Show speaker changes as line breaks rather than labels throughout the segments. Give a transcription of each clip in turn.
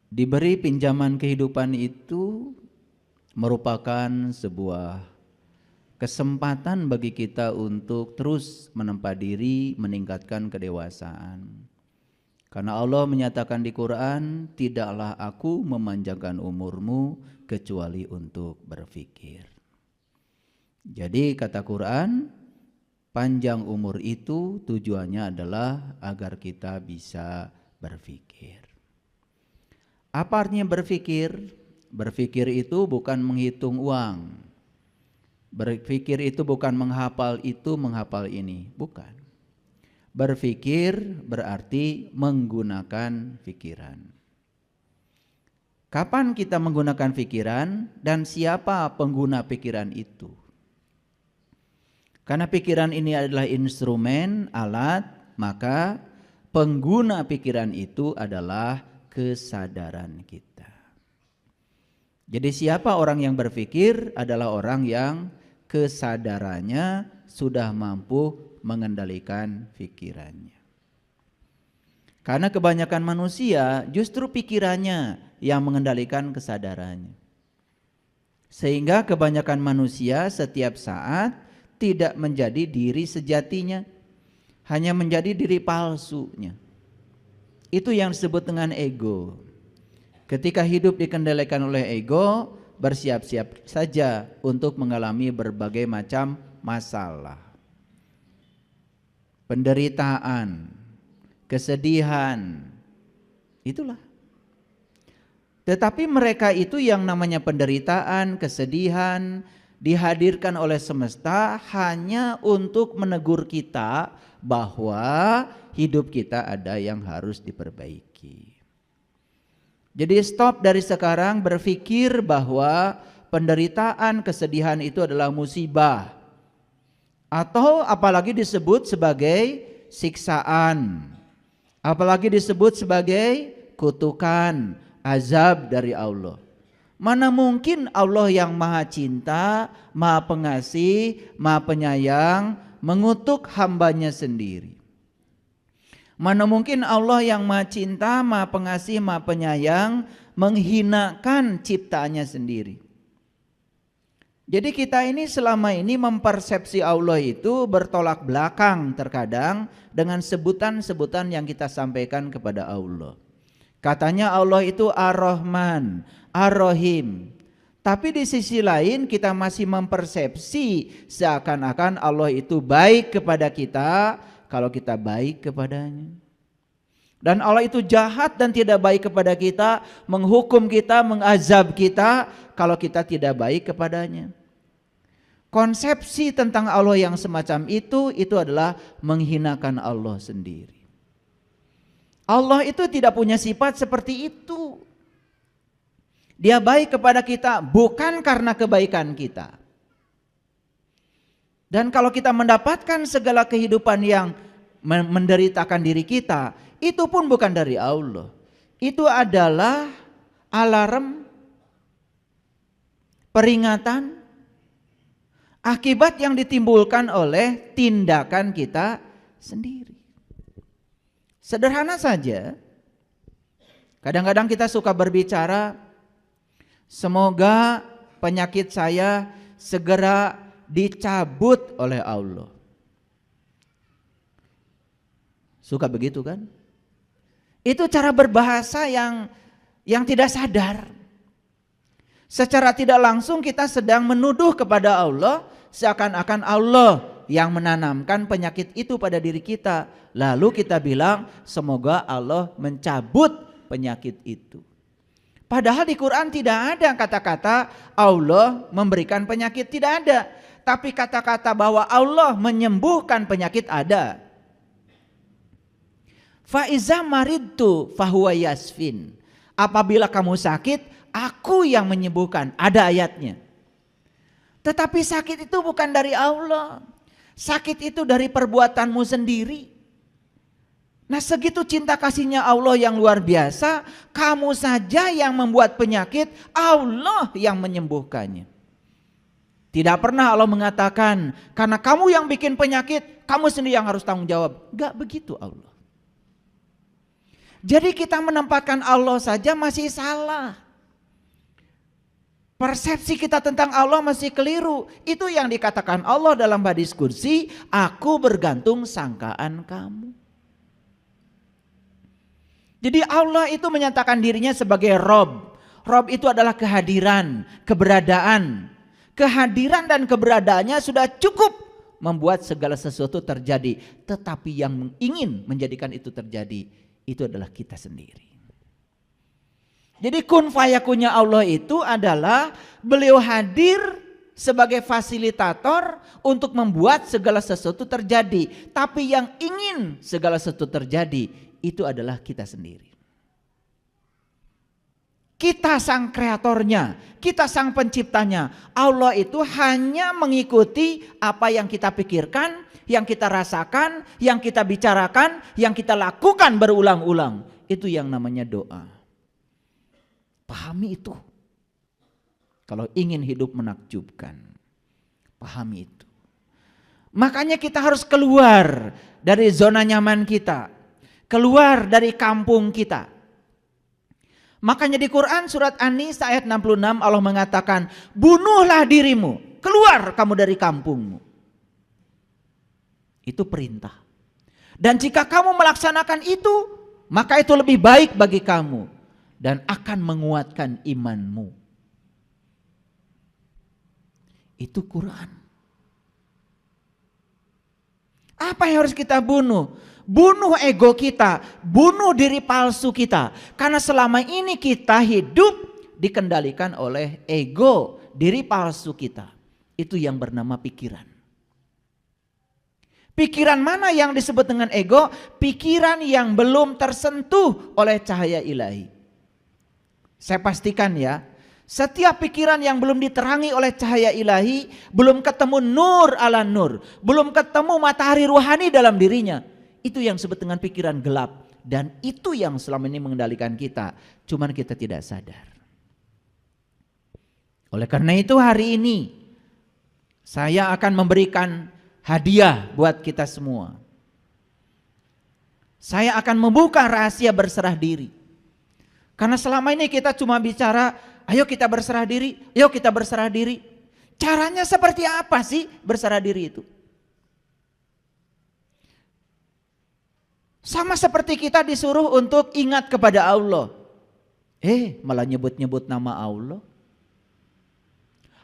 Diberi pinjaman kehidupan itu merupakan sebuah kesempatan bagi kita untuk terus menempa diri, meningkatkan kedewasaan. Karena Allah menyatakan di Quran, tidaklah aku memanjangkan umurmu kecuali untuk berfikir. Jadi kata Quran, panjang umur itu tujuannya adalah agar kita bisa berfikir. Apa artinya berfikir? Berfikir itu bukan menghitung uang. Berfikir itu bukan menghafal itu, menghafal ini, bukan. Berfikir berarti menggunakan pikiran. Kapan kita menggunakan pikiran dan siapa pengguna pikiran itu? Karena pikiran ini adalah instrumen, alat, maka pengguna pikiran itu adalah kesadaran kita. Jadi siapa orang yang berpikir adalah orang yang kesadarannya sudah mampu mengendalikan pikirannya. Karena kebanyakan manusia justru pikirannya yang mengendalikan kesadarannya. Sehingga kebanyakan manusia setiap saat tidak menjadi diri sejatinya, hanya menjadi diri palsunya. Itu yang disebut dengan ego. Ketika hidup dikendalikan oleh ego, bersiap-siap saja untuk mengalami berbagai macam masalah, penderitaan, kesedihan, itulah. Tetapi mereka itu yang namanya penderitaan, kesedihan dihadirkan oleh semesta hanya untuk menegur kita bahwa hidup kita ada yang harus diperbaiki. Jadi stop dari sekarang berpikir bahwa penderitaan, kesedihan itu adalah musibah, atau apalagi disebut sebagai siksaan, apalagi disebut sebagai kutukan, azab dari Allah. Mana mungkin Allah yang maha cinta, maha pengasih, maha penyayang mengutuk hambanya sendiri. Mana mungkin Allah yang maha cinta, maha pengasih, maha penyayang menghinakan ciptaannya sendiri. Jadi kita ini selama ini mempersepsi Allah itu bertolak belakang terkadang dengan sebutan-sebutan yang kita sampaikan kepada Allah. Katanya Allah itu Ar-Rahman, Ar-Rahim. Tapi di sisi lain kita masih mempersepsi seakan-akan Allah itu baik kepada kita kalau kita baik kepadanya. Dan Allah itu jahat dan tidak baik kepada kita, menghukum kita, mengazab kita kalau kita tidak baik kepadanya. Konsepsi tentang Allah yang semacam itu adalah menghinakan Allah sendiri. Allah itu tidak punya sifat seperti itu. Dia baik kepada kita bukan karena kebaikan kita. Dan kalau kita mendapatkan segala kehidupan yang menderitakan diri kita, itu pun bukan dari Allah. Itu adalah alarm, peringatan, akibat yang ditimbulkan oleh tindakan kita sendiri. Sederhana saja, kadang-kadang kita suka berbicara, semoga penyakit saya segera dicabut oleh Allah. Suka begitu kan? Itu cara berbahasa yang tidak sadar. Secara tidak langsung kita sedang menuduh kepada Allah seakan-akan Allah yang menanamkan penyakit itu pada diri kita. Lalu kita bilang semoga Allah mencabut penyakit itu. Padahal di Quran tidak ada kata-kata Allah memberikan penyakit, tidak ada. Tapi kata-kata bahwa Allah menyembuhkan penyakit ada. Fa iza maridtu fahuwa yasfin. Apabila kamu sakit, aku yang menyembuhkan. Ada ayatnya. Tetapi sakit itu bukan dari Allah. Sakit itu dari perbuatanmu sendiri. Nah, segitu cinta kasihnya Allah yang luar biasa, kamu saja yang membuat penyakit, Allah yang menyembuhkannya. Tidak pernah Allah mengatakan, karena kamu yang bikin penyakit, kamu sendiri yang harus tanggung jawab. Enggak begitu Allah. Jadi kita menempatkan Allah saja masih salah. Persepsi kita tentang Allah masih keliru. Itu yang dikatakan Allah dalam hadis kursi, aku bergantung sangkaan kamu. Jadi Allah itu menyatakan dirinya sebagai Rob. Rob itu adalah kehadiran, keberadaan. Kehadiran dan keberadaannya sudah cukup membuat segala sesuatu terjadi. Tetapi yang ingin menjadikan itu terjadi, itu adalah kita sendiri. Jadi kun fayakunnya Allah itu adalah beliau hadir sebagai fasilitator untuk membuat segala sesuatu terjadi. Tapi yang ingin segala sesuatu terjadi itu adalah kita sendiri. Kita sang kreatornya, kita sang penciptanya. Allah itu hanya mengikuti apa yang kita pikirkan, yang kita rasakan, yang kita bicarakan, yang kita lakukan berulang-ulang. Itu yang namanya doa. Pahami itu. Kalau ingin hidup menakjubkan, pahami itu. Makanya kita harus keluar dari zona nyaman kita, keluar dari kampung kita. Makanya di Quran surat An-Nisa ayat 66 Allah mengatakan, bunuhlah dirimu, keluar kamu dari kampungmu. Itu perintah. Dan jika kamu melaksanakan itu, maka itu lebih baik bagi kamu dan akan menguatkan imanmu. Itu Quran. Apa yang harus kita bunuh? Bunuh ego kita, bunuh diri palsu kita. Karena selama ini kita hidup dikendalikan oleh ego, diri palsu kita. Itu yang bernama pikiran. Pikiran mana yang disebut dengan ego? Pikiran yang belum tersentuh oleh cahaya ilahi. Saya pastikan ya, setiap pikiran yang belum diterangi oleh cahaya ilahi, belum ketemu nur ala nur, belum ketemu matahari ruhani dalam dirinya, itu yang disebut dengan pikiran gelap. Dan itu yang selama ini mengendalikan kita, cuman kita tidak sadar. Oleh karena itu hari ini saya akan memberikan hadiah buat kita semua. Saya akan membuka rahasia berserah diri. Karena selama ini kita cuma bicara, ayo kita berserah diri, ayo kita berserah diri. Caranya seperti apa sih berserah diri itu? Sama seperti kita disuruh untuk ingat kepada Allah. Malah nyebut-nyebut nama Allah.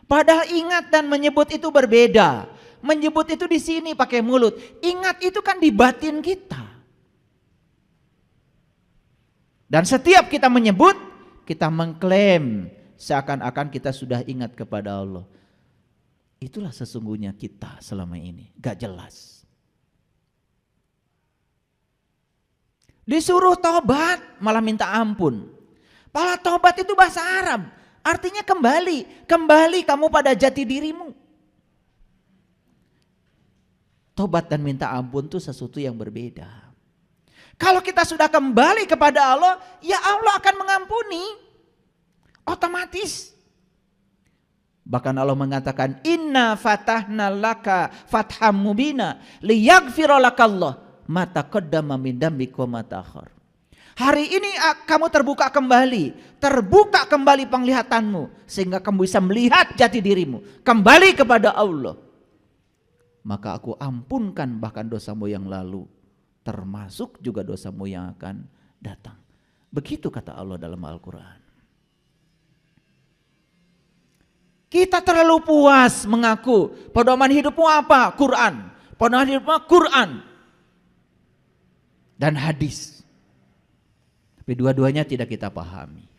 Padahal ingat dan menyebut itu berbeda. Menyebut itu di sini pakai mulut. Ingat itu kan di batin kita. Dan setiap kita menyebut, kita mengklaim seakan-akan kita sudah ingat kepada Allah. Itulah sesungguhnya kita selama ini, gak jelas. Disuruh tobat malah minta ampun. Padahal tobat itu bahasa Arab, artinya kembali. Kembali kamu pada jati dirimu. Tobat dan minta ampun itu sesuatu yang berbeda. Kalau kita sudah kembali kepada Allah, ya Allah akan mengampuni. Otomatis. Bahkan Allah mengatakan, inna fatahna laka fatham mubina liyaghfira lakallah ma taqaddama min dzambika wa ma ta'akhkhar. Hari ini kamu terbuka kembali penglihatanmu sehingga kamu bisa melihat jati dirimu, kembali kepada Allah. Maka aku ampunkan bahkan dosamu yang lalu, termasuk juga dosamu yang akan datang. Begitu kata Allah dalam Al-Quran. Kita terlalu puas mengaku pedoman hidupmu apa? Quran. Pedoman hidupmu Quran dan hadis. Tapi dua-duanya tidak kita pahami.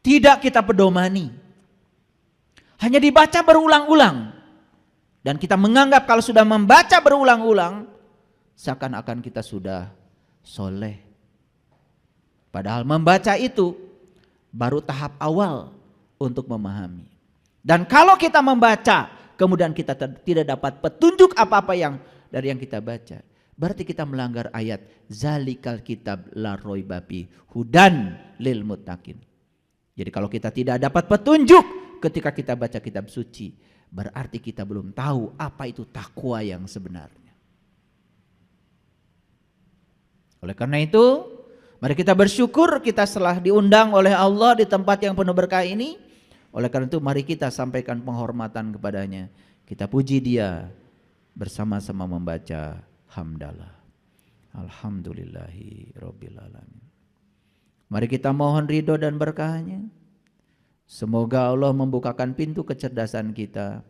Tidak kita pedomani. Hanya dibaca berulang-ulang. Dan kita menganggap kalau sudah membaca berulang-ulang, seakan-akan kita sudah soleh. Padahal membaca itu baru tahap awal untuk memahami. Dan kalau kita membaca, kemudian kita tidak dapat petunjuk apa-apa dari yang kita baca, berarti kita melanggar ayat zalikal kitab la raiba fi hudan lil muttaqin. Jadi kalau kita tidak dapat petunjuk ketika kita baca kitab suci, berarti kita belum tahu apa itu takwa yang sebenarnya. Oleh karena itu, mari kita bersyukur kita telah diundang oleh Allah di tempat yang penuh berkah ini. Oleh karena itu mari kita sampaikan penghormatan kepadanya. Kita puji Dia bersama-sama membaca hamdalah. Alhamdulillahi Rabbil Alamin. Mari kita mohon ridho dan berkahnya. Semoga Allah membukakan pintu kecerdasan kita,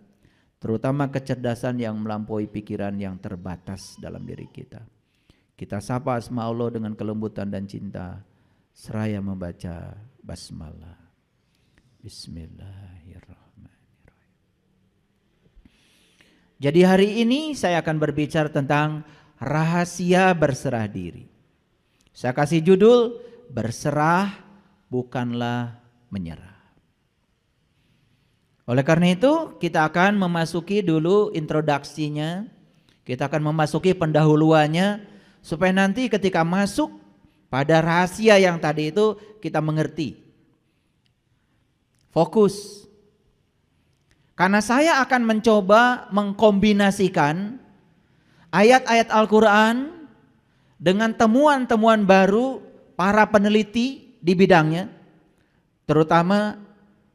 terutama kecerdasan yang melampaui pikiran yang terbatas dalam diri kita. Kita sapa asma Allah dengan kelembutan dan cinta, seraya membaca basmalah. Bismillahirrahmanirrahim. Jadi hari ini saya akan berbicara tentang rahasia berserah diri. Saya kasih judul, berserah bukanlah menyerah. Oleh karena itu kita akan memasuki dulu introduksinya, kita akan memasuki pendahuluannya, supaya nanti ketika masuk pada rahasia yang tadi itu kita mengerti. Fokus. Karena saya akan mencoba mengkombinasikan ayat-ayat Al-Quran dengan temuan-temuan baru para peneliti di bidangnya, terutama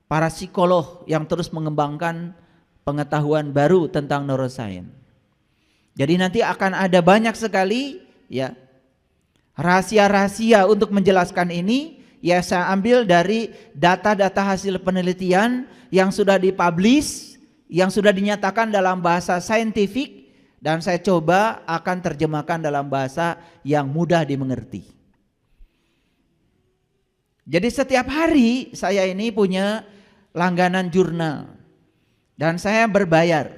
para psikolog yang terus mengembangkan pengetahuan baru tentang neuroscience. Jadi nanti akan ada banyak sekali ya rahasia-rahasia untuk menjelaskan ini. Ya, saya ambil dari data-data hasil penelitian yang sudah dipublish, yang sudah dinyatakan dalam bahasa saintifik, dan saya coba akan terjemahkan dalam bahasa yang mudah dimengerti. Jadi setiap hari saya ini punya langganan jurnal dan saya berbayar.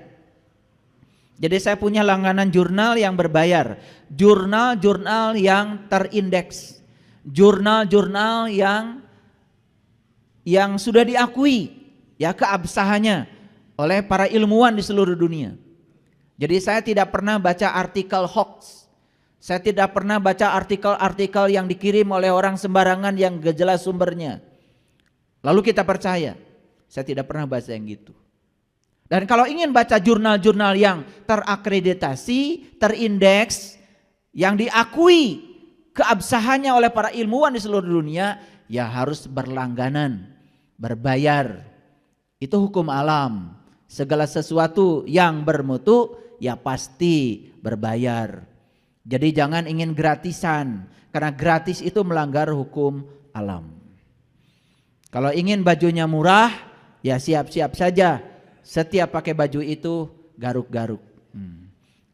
Jadi saya punya langganan jurnal yang berbayar, jurnal-jurnal yang terindeks, jurnal-jurnal yang sudah diakui ya keabsahannya oleh para ilmuwan di seluruh dunia. Jadi saya tidak pernah baca artikel hoax. Saya tidak pernah baca artikel-artikel yang dikirim oleh orang sembarangan yang gak jelas sumbernya, lalu kita percaya. Saya tidak pernah baca yang gitu. Dan kalau ingin baca jurnal-jurnal yang terakreditasi, terindeks, yang diakui keabsahannya oleh para ilmuwan di seluruh dunia, ya harus berlangganan, berbayar. Itu hukum alam. Segala sesuatu yang bermutu ya pasti berbayar. Jadi jangan ingin gratisan, karena gratis itu melanggar hukum alam. Kalau ingin bajunya murah, ya siap-siap saja. Setiap pakai baju itu garuk-garuk.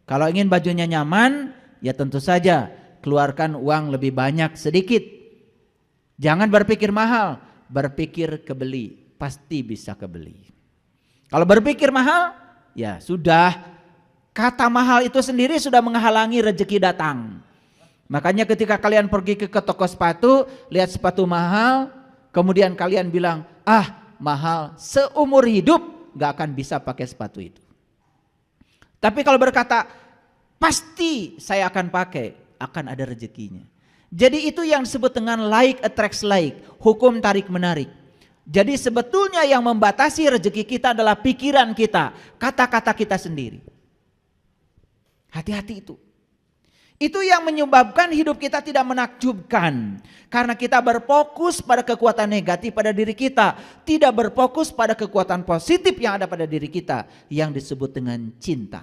Kalau ingin bajunya nyaman, ya tentu saja keluarkan uang lebih banyak sedikit. Jangan berpikir mahal, berpikir kebeli, pasti bisa kebeli. Kalau berpikir mahal, ya sudah, kata mahal itu sendiri sudah menghalangi rezeki datang. Makanya ketika kalian pergi ke toko sepatu, lihat sepatu mahal, kemudian kalian bilang, mahal, seumur hidup gak akan bisa pakai sepatu itu. Tapi kalau berkata, pasti saya akan pakai, akan ada rezekinya. Jadi itu yang disebut dengan like attracts like, hukum tarik menarik. Jadi sebetulnya yang membatasi rezeki kita adalah pikiran kita, kata-kata kita sendiri. Hati-hati itu. Itu yang menyebabkan hidup kita tidak menakjubkan. Karena kita berfokus pada kekuatan negatif pada diri kita, tidak berfokus pada kekuatan positif yang ada pada diri kita, yang disebut dengan cinta.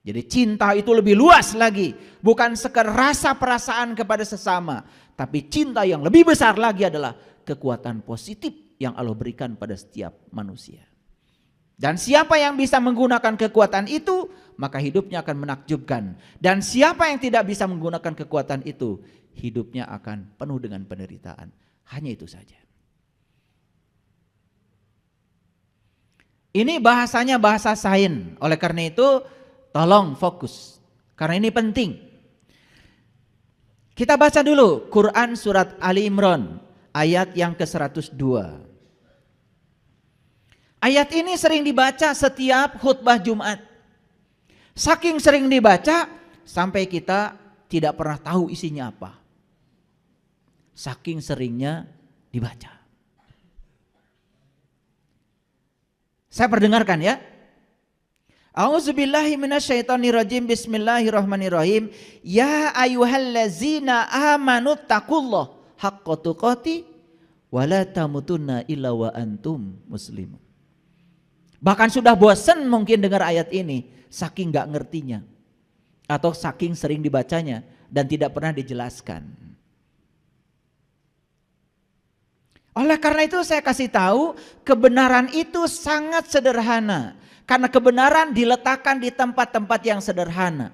Jadi cinta itu lebih luas lagi, bukan sekedar rasa perasaan kepada sesama, tapi cinta yang lebih besar lagi adalah kekuatan positif yang Allah berikan pada setiap manusia. Dan siapa yang bisa menggunakan kekuatan itu, maka hidupnya akan menakjubkan. Dan siapa yang tidak bisa menggunakan kekuatan itu, hidupnya akan penuh dengan penderitaan. Hanya itu saja. Ini bahasanya bahasa sains. Oleh karena itu, tolong fokus. Karena ini penting. Kita baca dulu Quran surat Ali Imran ayat yang ke-102. Ayat ini sering dibaca setiap khutbah Jumat. Saking sering dibaca sampai kita tidak pernah tahu isinya apa. Saking seringnya dibaca. Saya perdengarkan ya. A'udzubillahi minasyaitonirrajim. Bismillahirrahmanirrahim. Ya ayyuhallazina amanu taqullah haqqa tuqati wa la tamutunna illa wa antum muslimun. Bahkan sudah bosan mungkin dengar ayat ini, saking gak ngertinya atau saking sering dibacanya dan tidak pernah dijelaskan. Oleh karena itu saya kasih tahu, kebenaran itu sangat sederhana. Karena kebenaran diletakkan di tempat-tempat yang sederhana.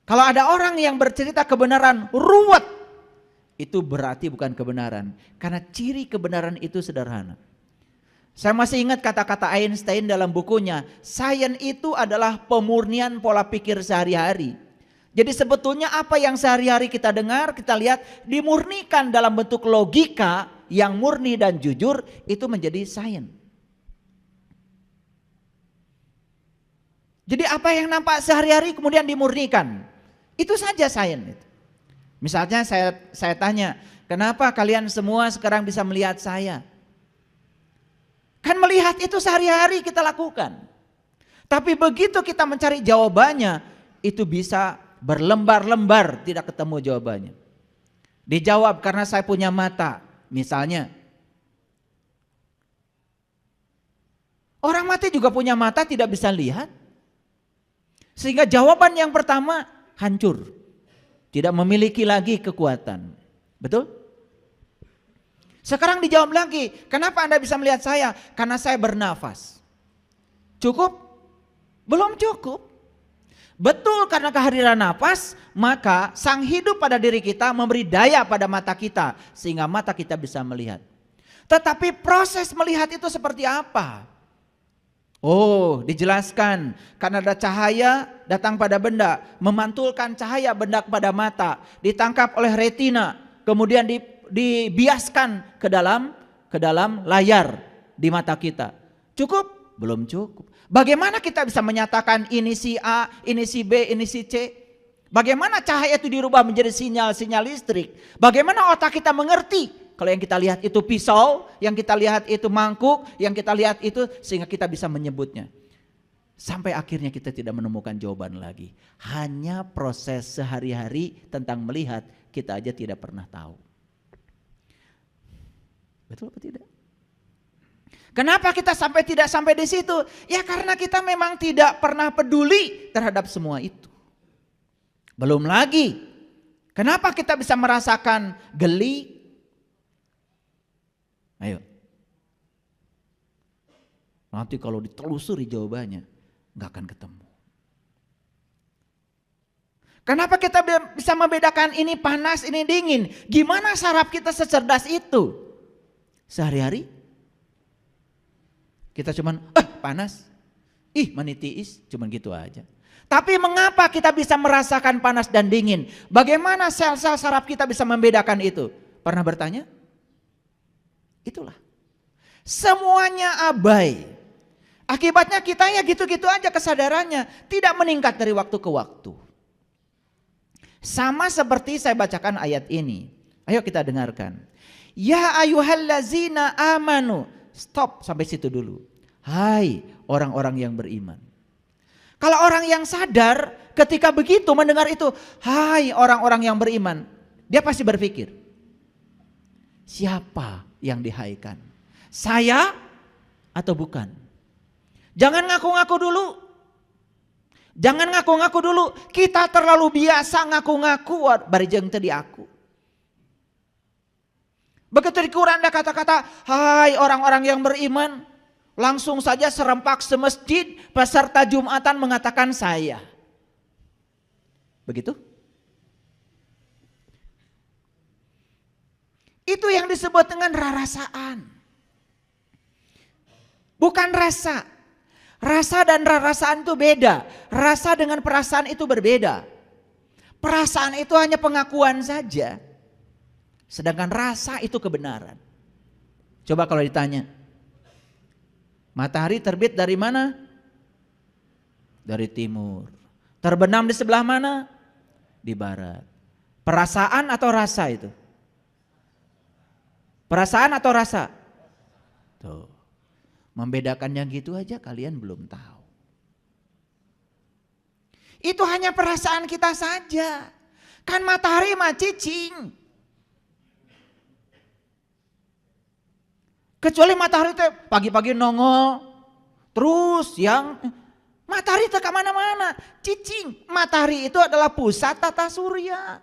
Kalau ada orang yang bercerita kebenaran ruwet, itu berarti bukan kebenaran. Karena ciri kebenaran itu sederhana. Saya masih ingat kata-kata Einstein dalam bukunya, sains itu adalah pemurnian pola pikir sehari-hari. Jadi sebetulnya apa yang sehari-hari kita dengar, kita lihat dimurnikan dalam bentuk logika yang murni dan jujur, itu menjadi sains. Jadi apa yang nampak sehari-hari kemudian dimurnikan. Itu saja sains. Misalnya saya tanya, kenapa kalian semua sekarang bisa melihat saya? Kan melihat itu sehari-hari kita lakukan. Tapi begitu kita mencari jawabannya, itu bisa berlembar-lembar tidak ketemu jawabannya. Dijawab karena saya punya mata, misalnya. Orang mati juga punya mata tidak bisa lihat. Sehingga jawaban yang pertama hancur. Tidak memiliki lagi kekuatan. Betul? Sekarang dijawab lagi, kenapa Anda bisa melihat saya? Karena saya bernafas. Cukup? Belum cukup. Betul, karena kehadiran nafas, maka sang hidup pada diri kita memberi daya pada mata kita. Sehingga mata kita bisa melihat. Tetapi proses melihat itu seperti apa? Oh, dijelaskan karena ada cahaya datang pada benda, memantulkan cahaya benda pada mata, ditangkap oleh retina, kemudian dibiaskan ke dalam layar di mata kita. Cukup? Belum cukup. Bagaimana kita bisa menyatakan ini si A, ini si B, ini si C? Bagaimana cahaya itu dirubah menjadi sinyal-sinyal listrik? Bagaimana otak kita mengerti? Kalau yang kita lihat itu pisau, yang kita lihat itu mangkuk, yang kita lihat itu sehingga kita bisa menyebutnya. Sampai akhirnya kita tidak menemukan jawaban lagi. Hanya proses sehari-hari tentang melihat kita aja tidak pernah tahu. Betul atau tidak? Kenapa kita tidak sampai di situ? Ya karena kita memang tidak pernah peduli terhadap semua itu. Belum lagi, kenapa kita bisa merasakan geli? Ayo. Nanti kalau ditelusuri jawabannya, nggak akan ketemu. Kenapa kita bisa membedakan ini panas, ini dingin? Gimana saraf kita secerdas itu? Sehari-hari kita cuman panas, manitiis, cuman gitu aja. Tapi mengapa kita bisa merasakan panas dan dingin? Bagaimana sel-sel saraf kita bisa membedakan itu? Pernah bertanya? Itulah. Semuanya abai. Akibatnya kita ya gitu-gitu aja kesadarannya. Tidak meningkat dari waktu ke waktu. Sama seperti saya bacakan ayat ini. Ayo kita dengarkan. Ya ayyuhallazina amanu. Stop sampai situ dulu. Hai orang-orang yang beriman. Kalau orang yang sadar ketika begitu mendengar itu. Hai orang-orang yang beriman. Dia pasti berpikir. Siapa yang dihaikan? Saya atau bukan? Jangan ngaku-ngaku dulu. Jangan ngaku-ngaku dulu. Kita terlalu biasa ngaku-ngaku barijeng tadi aku. Begitu di Quran ada kata-kata, hai orang-orang yang beriman, langsung saja serempak semasjid peserta Jumatan mengatakan saya. Begitu? Itu yang disebut dengan rarasaan. Bukan rasa. Rasa dan rarasaan itu beda. Rasa dengan perasaan itu berbeda. Perasaan itu hanya pengakuan saja. Sedangkan rasa itu kebenaran. Coba kalau ditanya. Matahari terbit dari mana? Dari timur. Terbenam di sebelah mana? Di barat. Perasaan atau rasa itu? Perasaan atau rasa? Tuh. Membedakannya gitu aja kalian belum tahu. Itu hanya perasaan kita saja. Kan matahari mah cicing. Kecuali matahari itu pagi-pagi nongol. Terus yang matahari itu kemana-mana. Cicing. Matahari itu adalah pusat tata surya.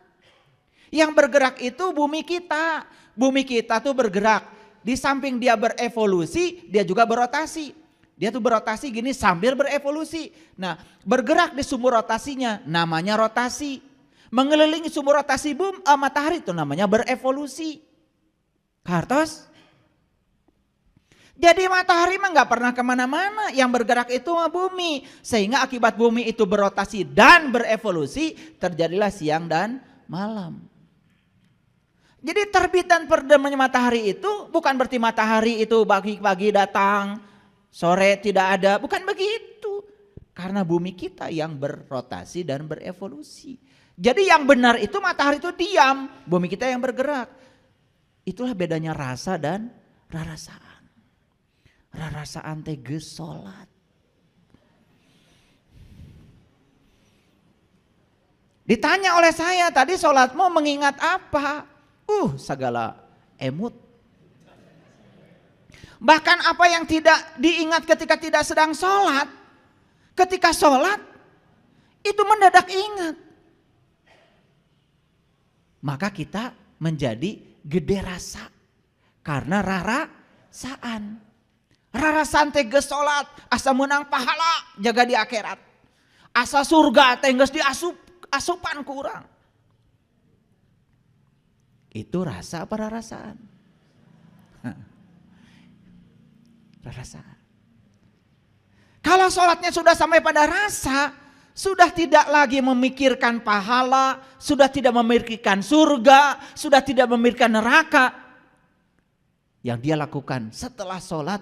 Yang bergerak itu bumi kita. Bumi kita tuh bergerak. Di samping dia berevolusi, dia juga berotasi. Dia tuh berotasi gini sambil berevolusi. Nah, bergerak di sumber rotasinya namanya rotasi. Mengelilingi sumber rotasi matahari itu namanya berevolusi. Kartos? Jadi matahari mah nggak pernah kemana-mana. Yang bergerak itu bumi. Sehingga akibat bumi itu berotasi dan berevolusi, terjadilah siang dan malam. Jadi terbit dan terdemnya matahari itu bukan berarti matahari itu pagi-pagi datang, sore tidak ada. Bukan begitu. Karena bumi kita yang berrotasi dan berevolusi. Jadi yang benar itu matahari itu diam, bumi kita yang bergerak. Itulah bedanya rasa dan rarasaan. Rarasaan teges sholat. Ditanya oleh saya tadi sholatmu mengingat apa? Segala emut. Bahkan apa yang tidak diingat ketika tidak sedang sholat, ketika sholat itu mendadak ingat. Maka kita menjadi gede rasa karena rarasaan. Rarasaan teges sholat, asa menang pahala jaga di akhirat. Asa surga teges asupan kurang. Itu rasa apa rarasaan? Rarasaan. Kalau sholatnya sudah sampai pada rasa, sudah tidak lagi memikirkan pahala, sudah tidak memikirkan surga, sudah tidak memikirkan neraka. Yang dia lakukan setelah sholat,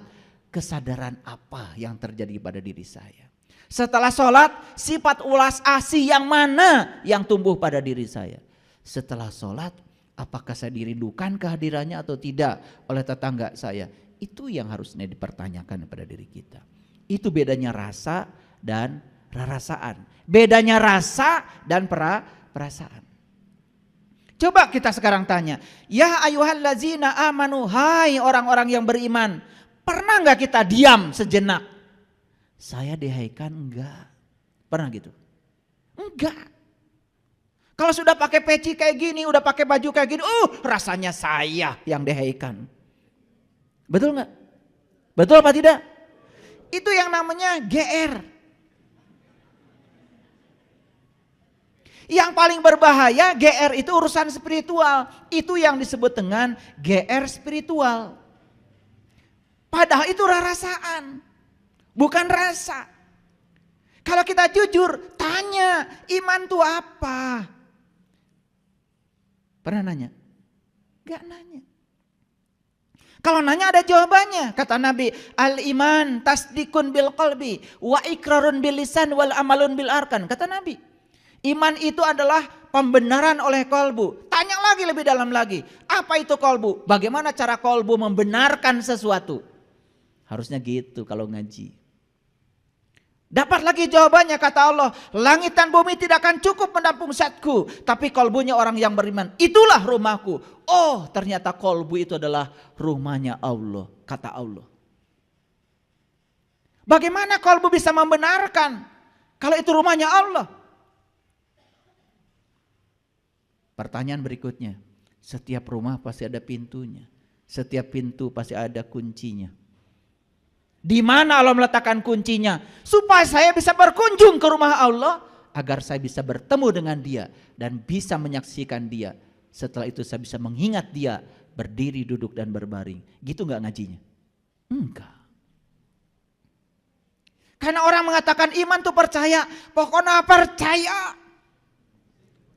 kesadaran apa yang terjadi pada diri saya. Setelah sholat, sifat ulas asih yang mana yang tumbuh pada diri saya. Setelah sholat, apakah saya dirindukan kehadirannya atau tidak oleh tetangga saya? Itu yang harusnya dipertanyakan pada diri kita. Itu bedanya rasa dan rarasaan. Bedanya rasa dan perasaan. Coba kita sekarang tanya. Ya ayyuhallazina amanu, hai orang-orang yang beriman. Pernah gak kita diam sejenak? Saya dihaikan enggak. Pernah gitu? Enggak. Kalau sudah pakai peci kayak gini, udah pakai baju kayak gini, rasanya saya yang dihaikan. Betul nggak? Betul apa tidak? Itu yang namanya GR. Yang paling berbahaya GR itu urusan spiritual. Itu yang disebut dengan GR spiritual. Padahal itu rarasaan, bukan rasa. Kalau kita jujur, tanya iman itu apa? Pernah nanya? Gak nanya. Kalau nanya ada jawabannya. Kata Nabi, al-iman tasdikun bil qalbi wa ikrarun bil lisan wal amalun bil arkan. Kata Nabi, iman itu adalah pembenaran oleh kolbu. Tanya lagi lebih dalam lagi. Apa itu kolbu? Bagaimana cara kolbu membenarkan sesuatu? Harusnya gitu kalau ngaji. Dapat lagi jawabannya, kata Allah, langit dan bumi tidak akan cukup menampung zatku, tapi kolbunya orang yang beriman, itulah rumahku. Oh, ternyata kolbu itu adalah rumahnya Allah, kata Allah. Bagaimana kolbu bisa membenarkan kalau itu rumahnya Allah? Pertanyaan berikutnya, setiap rumah pasti ada pintunya, setiap pintu pasti ada kuncinya. Di mana Allah meletakkan kuncinya? Supaya saya bisa berkunjung ke rumah Allah, agar saya bisa bertemu dengan Dia dan bisa menyaksikan Dia. Setelah itu saya bisa mengingat Dia berdiri, duduk dan berbaring. Gitu nggak ngajinya? Enggak. Karena orang mengatakan iman tuh percaya, pokoknya percaya.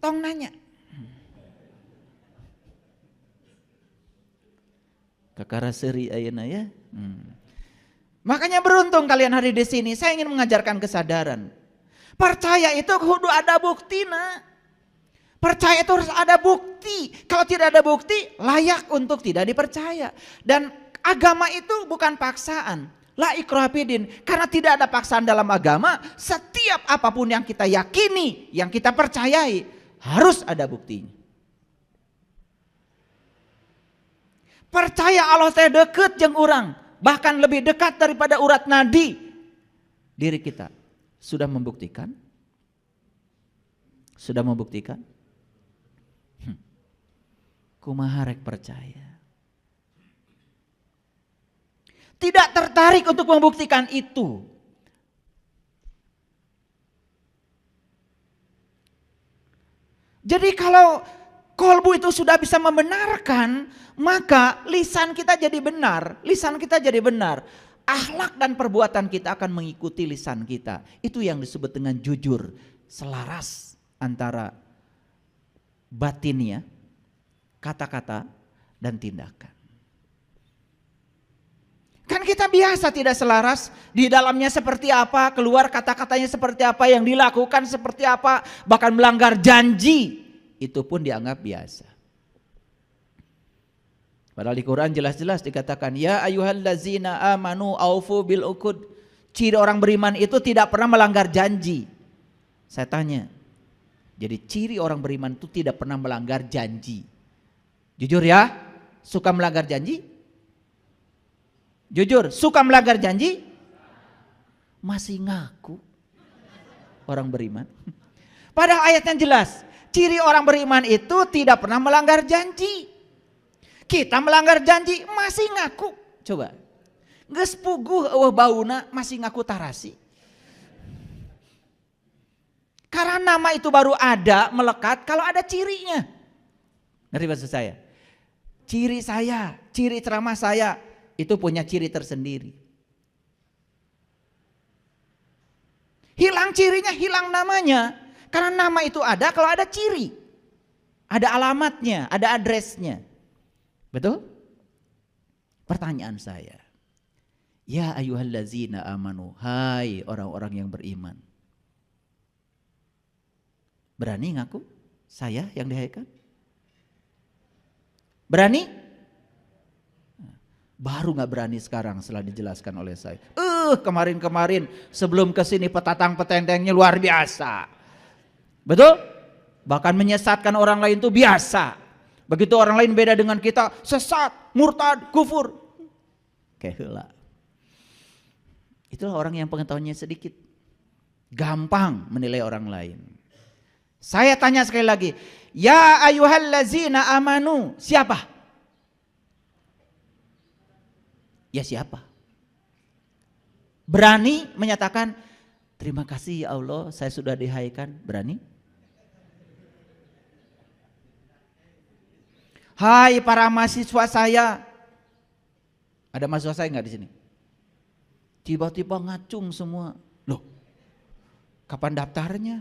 Tong nanya. Kakara seri ayeuna ya. Makanya beruntung kalian hari di sini. Saya ingin mengajarkan kesadaran. Percaya itu kudu ada buktina. Percaya itu harus ada bukti. Kalau tidak ada bukti, layak untuk tidak dipercaya. Dan agama itu bukan paksaan. La ikraha fiddin, karena tidak ada paksaan dalam agama. Setiap apapun yang kita yakini, yang kita percayai, harus ada buktinya. Percaya Allah teh deket jeung urang, bahkan lebih dekat daripada urat nadi. Diri kita sudah membuktikan? Sudah membuktikan? Kumaha rek percaya. Tidak tertarik untuk membuktikan itu. Jadi kalau kolbu itu sudah bisa membenarkan, maka lisan kita jadi benar. Lisan kita jadi benar. Akhlak dan perbuatan kita akan mengikuti lisan kita. Itu yang disebut dengan jujur. Selaras antara batinnya, kata-kata, dan tindakan. Kan kita biasa tidak selaras, di dalamnya seperti apa, keluar kata-katanya seperti apa, yang dilakukan seperti apa, bahkan melanggar janji, itu pun dianggap biasa. Padahal di Quran jelas-jelas dikatakan, ya ayyuhallazina amanu aufu bil uqud. Ciri orang beriman itu tidak pernah melanggar janji. Saya tanya, jadi ciri orang beriman itu tidak pernah melanggar janji. Jujur ya, suka melanggar janji? Jujur, suka melanggar janji? Masih ngaku orang beriman. Padahal ayatnya jelas, ciri orang beriman itu tidak pernah melanggar janji. Kita melanggar janji masih ngaku. Coba, geus puguh eueuh bauna masih ngaku tarasi. Karena nama itu baru ada, melekat kalau ada cirinya. Ngerti maksud saya? Ciri saya, ciri ceramah saya, itu punya ciri tersendiri. Hilang cirinya, hilang namanya. Karena nama itu ada kalau ada ciri. Ada alamatnya, ada adresnya. Betul? Pertanyaan saya. Ya ayyuhallazina amanu, hai orang-orang yang beriman. Berani ngaku saya yang dihaikan? Berani? Baru gak berani sekarang setelah dijelaskan oleh saya. Kemarin-kemarin sebelum kesini petatang petendengnya luar biasa. Betul? Bahkan menyesatkan orang lain itu biasa. Begitu orang lain beda dengan kita, sesat, murtad, kufur. Keheula. Itulah orang yang pengetahuannya sedikit. Gampang menilai orang lain. Saya tanya sekali lagi. Ya ayyuhallazina amanu. Siapa? Ya siapa? Berani menyatakan terima kasih ya Allah saya sudah dihaikan. Berani? Hai para mahasiswa saya. Ada mahasiswa saya nggak di sini? Tiba-tiba ngacung semua. Loh, kapan daftarnya?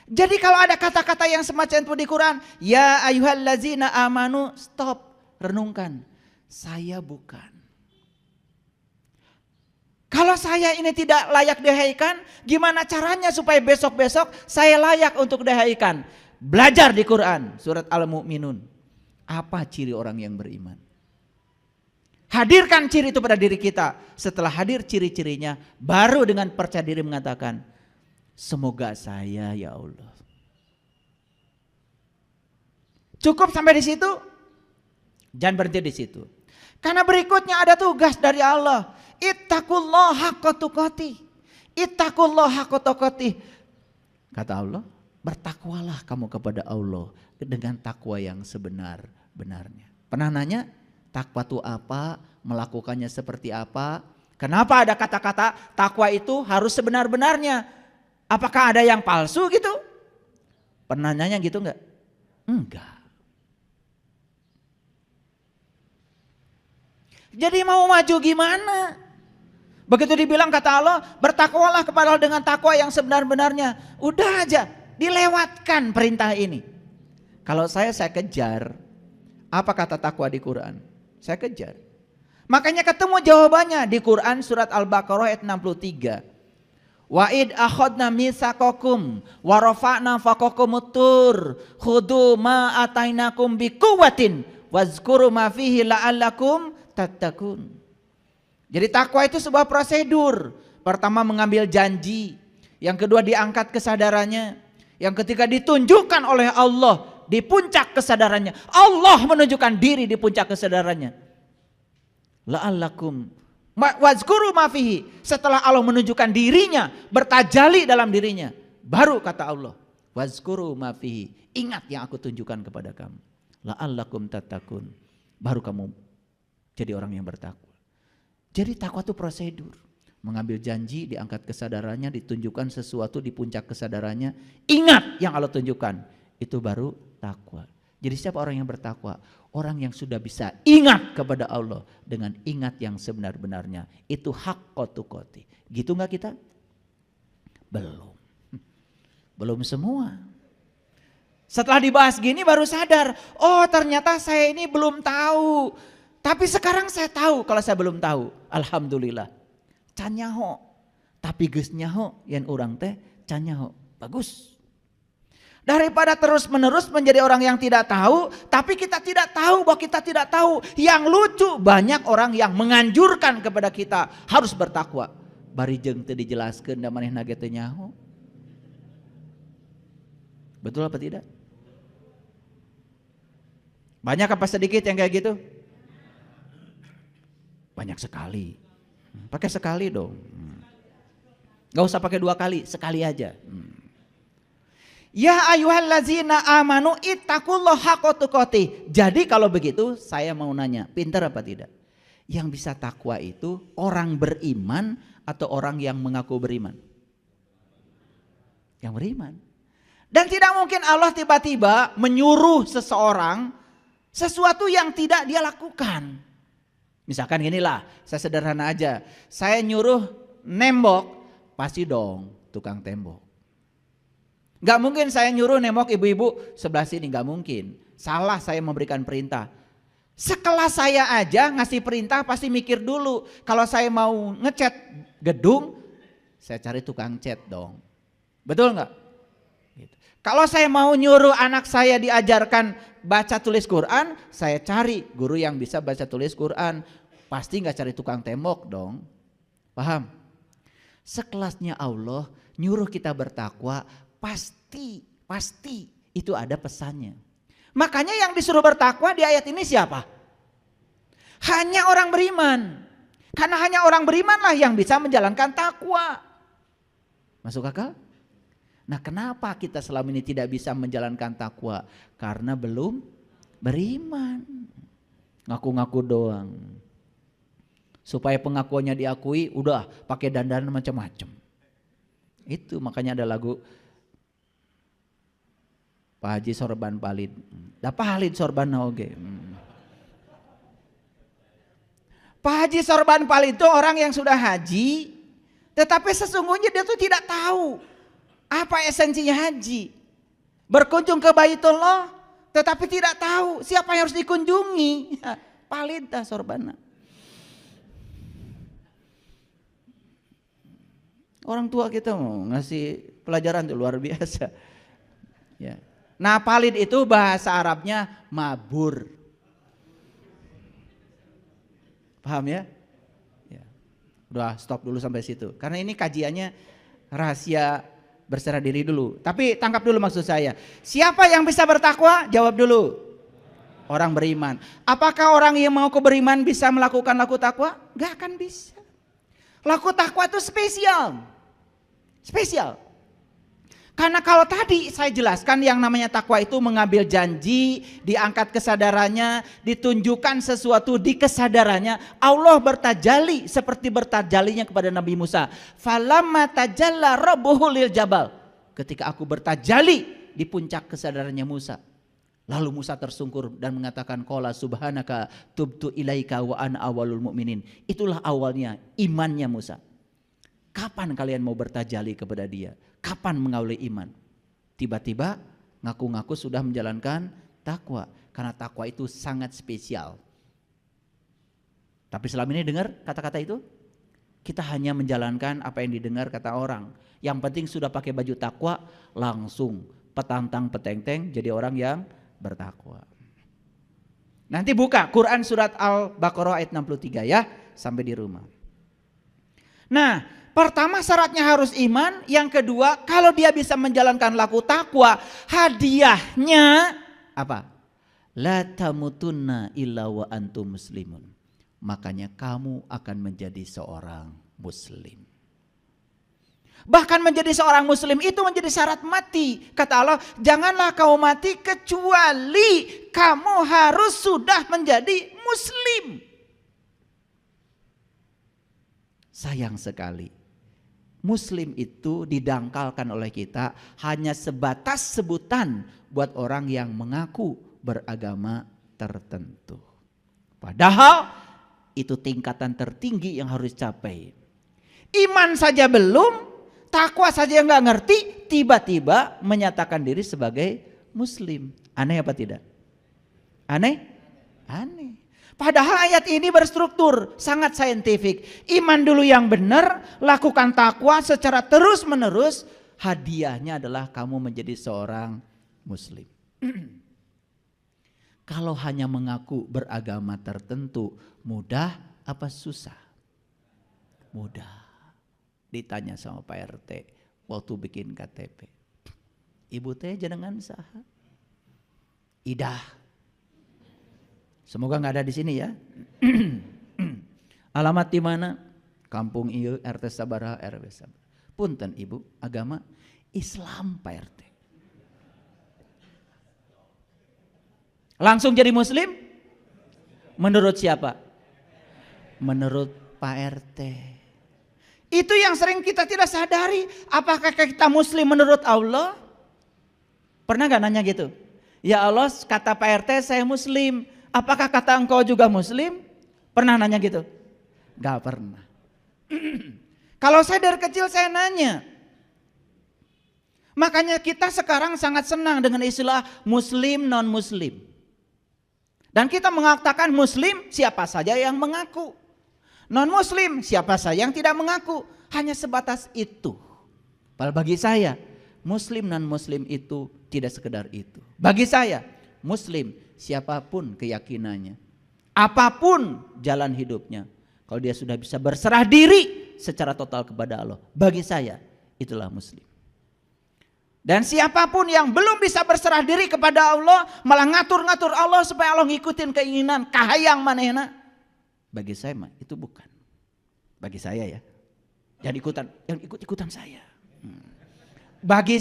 Jadi kalau ada kata-kata yang semacam itu di Quran, ya ayyuhallazina amanu, stop. Renungkan, saya bukan. Kalau saya ini tidak layak dihaikan, gimana caranya supaya besok-besok saya layak untuk dihaikan? Belajar di Quran, surat Al-Mu'minun. Apa ciri orang yang beriman? Hadirkan ciri itu pada diri kita. Setelah hadir ciri-cirinya, baru dengan percaya diri mengatakan, semoga saya ya Allah. Cukup sampai di situ? Jangan berhenti di situ. Karena berikutnya ada tugas dari Allah. Ittaqullaha haqqa tuqatih. Ittaqullaha haqqa tuqatih. Kata Allah, bertakwalah kamu kepada Allah dengan takwa yang sebenar-benarnya. Pernah nanya, takwa itu apa? Melakukannya seperti apa? Kenapa ada kata-kata takwa itu harus sebenar-benarnya? Apakah ada yang palsu gitu? Pernah nanya gitu enggak? Enggak. Jadi mau maju gimana? Begitu dibilang kata Allah, bertakwalah kepada Allah dengan takwa yang sebenar-benarnya. Udah aja, dilewatkan perintah ini. Kalau saya kejar. Apa kata takwa di Quran? Saya kejar. Makanya ketemu jawabannya di Quran surat Al-Baqarah ayat 63. Wa id akhadna mitsaqakum wa rafa'na fawqakumut tur khudhu ma atainakum biquwwatin wazkuru ma fihi la'allakum tattaqun. Jadi takwa itu sebuah prosedur. Pertama mengambil janji, yang kedua diangkat kesadarannya, yang ketiga ditunjukkan oleh Allah di puncak kesadarannya. Allah menunjukkan diri di puncak kesadarannya. La'allakum wazkuru ma fihi. Setelah Allah menunjukkan dirinya, bertajali dalam dirinya, baru kata Allah, wazkuru ma fihi. Ingat yang aku tunjukkan kepada kamu. La'allakum tattaqun. Baru kamu jadi orang yang bertakwa. Jadi takwa itu prosedur. Mengambil janji, diangkat kesadarannya, ditunjukkan sesuatu di puncak kesadarannya. Ingat yang Allah tunjukkan. Itu baru takwa. Jadi siapa orang yang bertakwa? Orang yang sudah bisa ingat kepada Allah dengan ingat yang sebenar-benarnya. Itu haqqa tuqati. Gitu enggak kita? Belum. Belum semua. Setelah dibahas gini baru sadar, oh ternyata saya ini belum tahu. Tapi sekarang saya tahu kalau saya belum tahu. Alhamdulillah. Can nyaho. Tapi geus nyaho yen urang teh can nyaho. Bagus. Daripada terus menerus menjadi orang yang tidak tahu, tapi kita tidak tahu bahwa kita tidak tahu. Yang lucu banyak orang yang menganjurkan kepada kita harus bertakwa. Bari jeung teu dijelaskeun da manehna ge teu nyaho. Betul apa tidak? Banyak apa sedikit yang kayak gitu? Banyak sekali. Pakai sekali dong. Gak usah pakai 2 kali, sekali aja. Ya ayyuhallazina amanu ittaqullaha haqqa tuqatih. Jadi kalau begitu saya mau nanya, pintar apa tidak? Yang bisa takwa itu orang beriman atau orang yang mengaku beriman? Yang beriman. Dan tidak mungkin Allah tiba-tiba menyuruh seseorang sesuatu yang tidak dia lakukan. Misalkan ginilah, saya sederhana aja. Saya nyuruh nembok, pasti dong tukang tembok. Gak mungkin saya nyuruh nembok ibu-ibu sebelah sini, gak mungkin. Salah saya memberikan perintah. Sekelas saya aja ngasih perintah pasti mikir dulu. Kalau saya mau ngecat gedung, saya cari tukang cat dong. Betul gak? Gitu. Kalau saya mau nyuruh anak saya diajarkan baca tulis Quran, saya cari guru yang bisa baca tulis Quran. Pasti gak cari tukang tembok dong. Paham? Sekelasnya Allah nyuruh kita bertakwa, pasti itu ada pesannya. Makanya yang disuruh bertakwa di ayat ini siapa? Hanya orang beriman. Karena hanya orang berimanlah yang bisa menjalankan takwa. Masuk akal? Nah, kenapa kita selama ini tidak bisa menjalankan takwa? Karena belum beriman. Ngaku-ngaku doang. Supaya pengakuannya diakui, udah pakai dandanan macam-macam. Itu makanya ada lagu Pak Haji sorban palid. Da palid sorban oge. Pak Haji sorban palid itu orang yang sudah haji, tetapi sesungguhnya dia tuh tidak tahu apa esensinya haji. Berkunjung ke Baitullah, tetapi tidak tahu siapa yang harus dikunjungi. Palid dah sorbana. Orang tua kita mau ngasih pelajaran tuh luar biasa. Ya. Nah, palid itu bahasa Arabnya mabur. Paham ya? Ya. Udah stop dulu sampai situ. Karena ini kajiannya rahasia berserah diri dulu. Tapi tangkap dulu maksud saya. Siapa yang bisa bertakwa? Jawab dulu. Orang beriman. Apakah orang yang mau beriman bisa melakukan laku takwa? Gak akan bisa. Laku takwa itu spesial. Spesial. Karena kalau tadi saya jelaskan yang namanya takwa itu mengambil janji, diangkat kesadarannya, ditunjukkan sesuatu di kesadarannya. Allah bertajali seperti bertajalinya kepada Nabi Musa. Falamma tajalla rabbuhu lil jabal. Ketika aku bertajali di puncak kesadarannya Musa. Lalu Musa tersungkur dan mengatakan qala subhanaka tubtu ilaika wa ana awwalul mu'minin. Itulah awalnya imannya Musa. Kapan kalian mau bertajali kepada dia? Kapan mengawali iman? Tiba-tiba ngaku-ngaku sudah menjalankan takwa. Karena takwa itu sangat spesial. Tapi selama ini dengar kata-kata itu? Kita hanya menjalankan apa yang didengar kata orang. Yang penting sudah pakai baju takwa, langsung petantang petenteng jadi orang yang bertakwa. Nanti buka Quran surat Al-Baqarah ayat 63 ya, sampai di rumah. Nah, pertama syaratnya harus iman, yang kedua kalau dia bisa menjalankan laku takwa, hadiahnya apa? La tamutunna illa wa antum muslimun. Makanya kamu akan menjadi seorang muslim. Bahkan menjadi seorang muslim itu menjadi syarat mati. Kata Allah, janganlah kau mati kecuali kamu harus sudah menjadi muslim. Sayang sekali, muslim itu didangkalkan oleh kita hanya sebatas sebutan buat orang yang mengaku beragama tertentu. Padahal itu tingkatan tertinggi yang harus dicapai. Iman saja belum, takwa saja yang nggak ngerti, tiba-tiba menyatakan diri sebagai muslim. Aneh apa tidak? Aneh? Aneh. Padahal ayat ini berstruktur, sangat saintifik. Iman dulu yang benar, lakukan takwa secara terus menerus. Hadiahnya adalah kamu menjadi seorang muslim. Kalau hanya mengaku beragama tertentu, mudah apa susah? Mudah. Ditanya sama Pak RT waktu bikin KTP. Ibu teh jenengan saha? Idah. Semoga nggak ada di sini ya. Alamat di mana? Kampung ieu RT sabaraha RW sabaraha. Punten ibu, agama Islam Pak RT. Langsung jadi muslim? Menurut siapa? Menurut Pak RT. Itu yang sering kita tidak sadari. Apakah kita muslim menurut Allah? Pernah gak nanya gitu? Ya Allah, kata Pak RT saya muslim. Apakah kata engkau juga muslim? Pernah nanya gitu? Gak pernah. Kalau saya dari kecil saya nanya. Makanya kita sekarang sangat senang dengan istilah muslim non muslim. Dan kita mengatakan muslim siapa saja yang mengaku. Non muslim siapa saja yang tidak mengaku. Hanya sebatas itu. Padahal bagi saya muslim non muslim itu tidak sekedar itu. Bagi saya muslim siapapun keyakinannya, apapun jalan hidupnya, kalau dia sudah bisa berserah diri secara total kepada Allah, bagi saya itulah muslim. Dan siapapun yang belum bisa berserah diri kepada Allah, malah ngatur-ngatur Allah supaya Allah ngikutin keinginan kahayang manehna, bagi saya mah itu bukan. Bagi saya ya, jangan ikut-ikutan saya. Bagi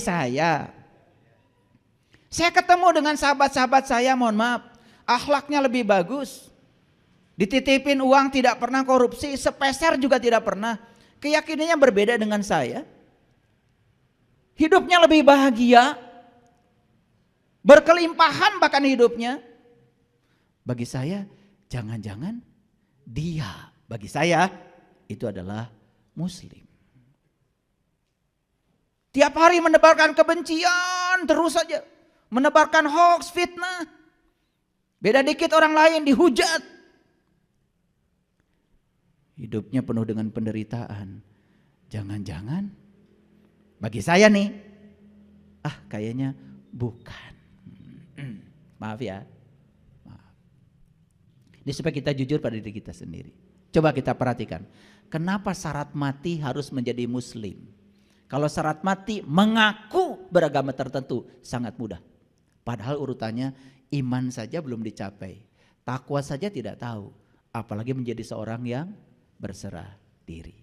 saya ketemu dengan sahabat-sahabat saya, mohon maaf, akhlaknya lebih bagus. Dititipin uang tidak pernah korupsi, sepeser juga tidak pernah. Keyakinannya berbeda dengan saya. Hidupnya lebih bahagia, berkelimpahan bahkan hidupnya. Bagi saya, jangan-jangan dia, bagi saya itu adalah muslim. Tiap hari menebarkan kebencian terus saja. Menebarkan hoax, fitnah. Beda dikit orang lain dihujat. Hidupnya penuh dengan penderitaan. Jangan-jangan bagi saya nih, kayaknya bukan. Maaf ya. Maaf. Ini supaya kita jujur pada diri kita sendiri. Coba kita perhatikan. Kenapa syarat mati harus menjadi muslim? Kalau syarat mati mengaku beragama tertentu sangat mudah. Padahal urutannya iman saja belum dicapai. Takwa saja tidak tahu. Apalagi menjadi seorang yang berserah diri.